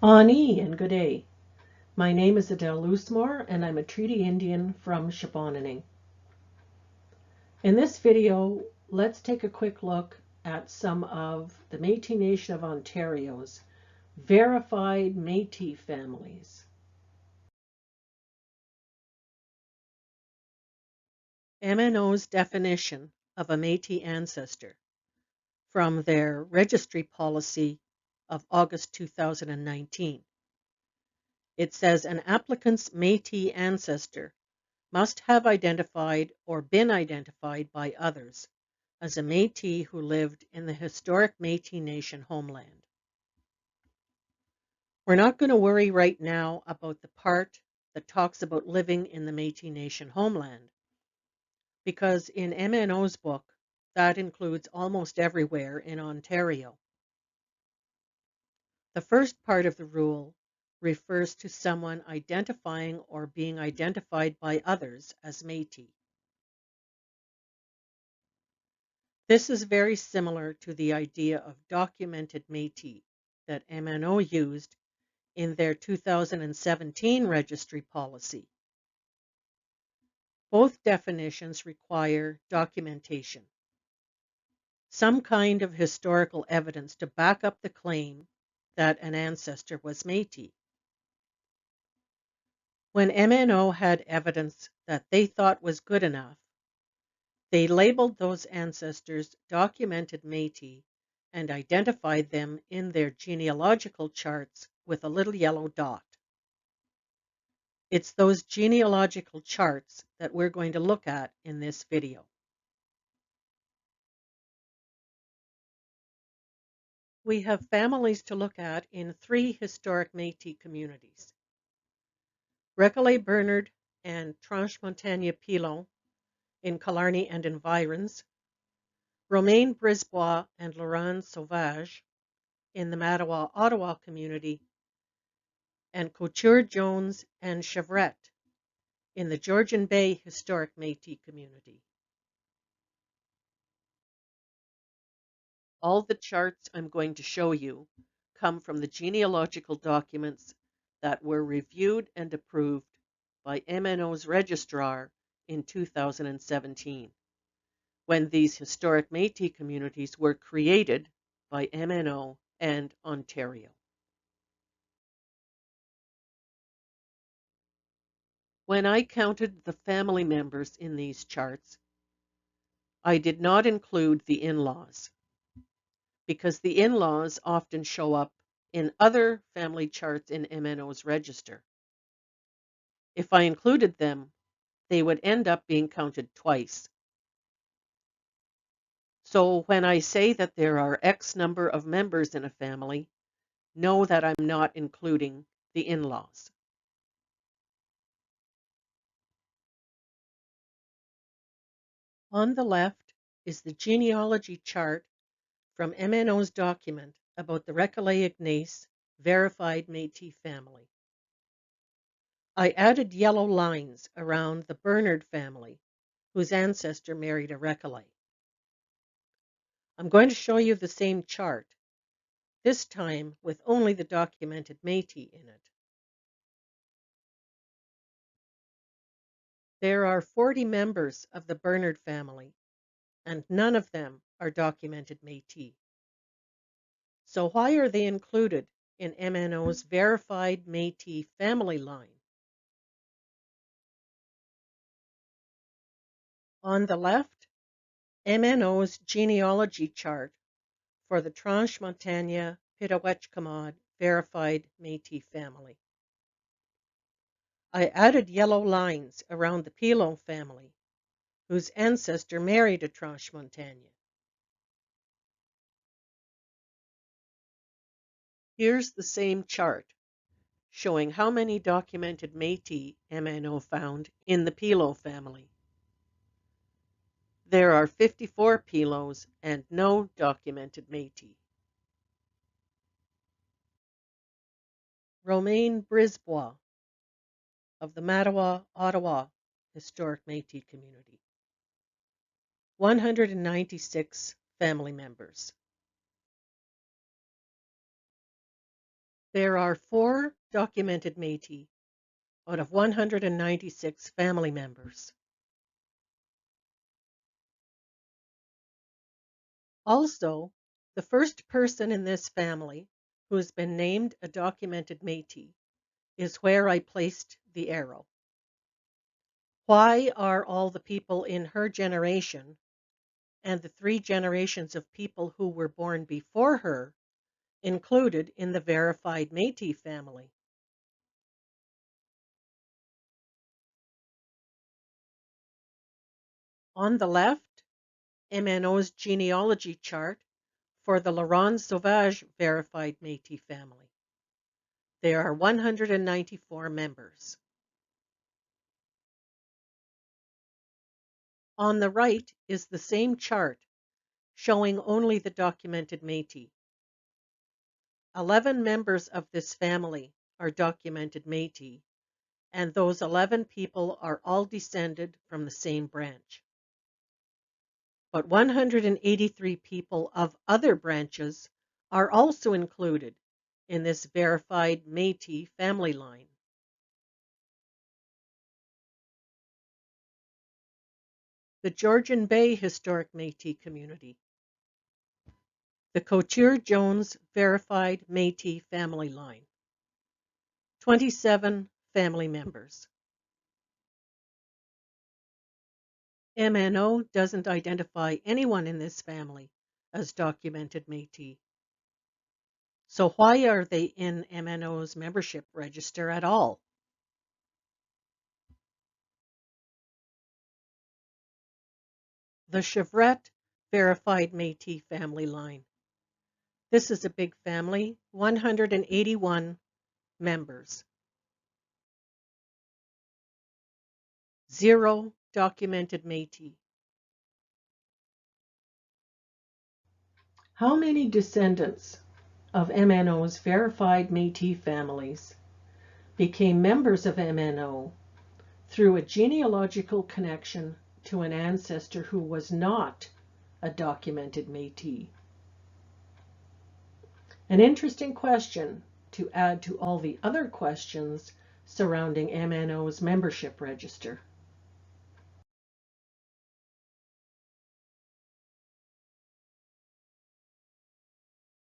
Ani and good day. My name is Adele Loosemore and I'm a Treaty Indian from Shebahonaning. In this video, let's take a quick look at some of the Métis Nation of Ontario's verified Métis families. MNO's definition of a Métis ancestor from their registry policy of August 2019. It says an applicant's Métis ancestor must have identified or been identified by others as a Métis who lived in the historic Métis Nation homeland. We're not going to worry right now about the part that talks about living in the Métis Nation homeland, because in MNO's book, that includes almost everywhere in Ontario. The first part of the rule refers to someone identifying or being identified by others as Métis. This is very similar to the idea of documented Métis that MNO used in their 2017 registry policy. Both definitions require documentation, some kind of historical evidence to back up the claim that an ancestor was Métis. When MNO had evidence that they thought was good enough, they labeled those ancestors documented Métis and identified them in their genealogical charts with a little yellow dot. It's those genealogical charts that we're going to look at in this video. We have families to look at in three historic Métis communities: Recollet Bernard and Transmontaigne Pilon in Killarney and environs, Romaine Brisbois and Laurent Sauvage in the Mattawa-Ottawa community, and Couture Jones and Chevrette in the Georgian Bay Historic Métis community. All the charts I'm going to show you come from the genealogical documents that were reviewed and approved by MNO's registrar in 2017, when these historic Métis communities were created by MNO and Ontario. When I counted the family members in these charts, I did not include the in-laws, because the in-laws often show up in other family charts in MNO's register. If I included them, they would end up being counted twice. So when I say that there are X number of members in a family, know that I'm not including the in-laws. On the left is the genealogy chart from MNO's document about the Recollet Ignace verified Métis family. I added yellow lines around the Bernard family, whose ancestor married a Recollet. I'm going to show you the same chart, this time with only the documented Métis in it. There are 40 members of the Bernard family, and none of them are documented Métis. So why are they included in MNO's verified Métis family line? On the left, MNO's genealogy chart for the Transmontaigne Pitawetchkamad verified Métis family. I added yellow lines around the Pilon family, whose ancestor married a Transmontaigne. Here's the same chart showing how many documented Métis MNO found in the Pilot family. There are 54 Pilots and no documented Métis. Romaine Brisbois of the Mattawa-Ottawa Historic Métis Community. 196 family members. There are 4 documented Métis out of 196 family members. Also, the first person in this family who has been named a documented Métis is where I placed the arrow. Why are all the people in her generation and the 3 generations of people who were born before her included in the verified Métis family? On the left, MNO's genealogy chart for the Laurent Sauvage verified Métis family. There are 194 members. On the right is the same chart showing only the documented Métis. 11 members of this family are documented Métis, and those 11 people are all descended from the same branch. But 183 people of other branches are also included in this verified Métis family line. The Georgian Bay Historic Métis Community. The Couture-Jones Verified Métis Family Line. 27 family members. MNO doesn't identify anyone in this family as documented Métis. So why are they in MNO's membership register at all? The Chevrette Verified Métis Family Line. This is a big family, 181 members. 0 documented Métis. How many descendants of MNO's verified Métis families became members of MNO through a genealogical connection to an ancestor who was not a documented Métis? An interesting question to add to all the other questions surrounding MNO's membership register.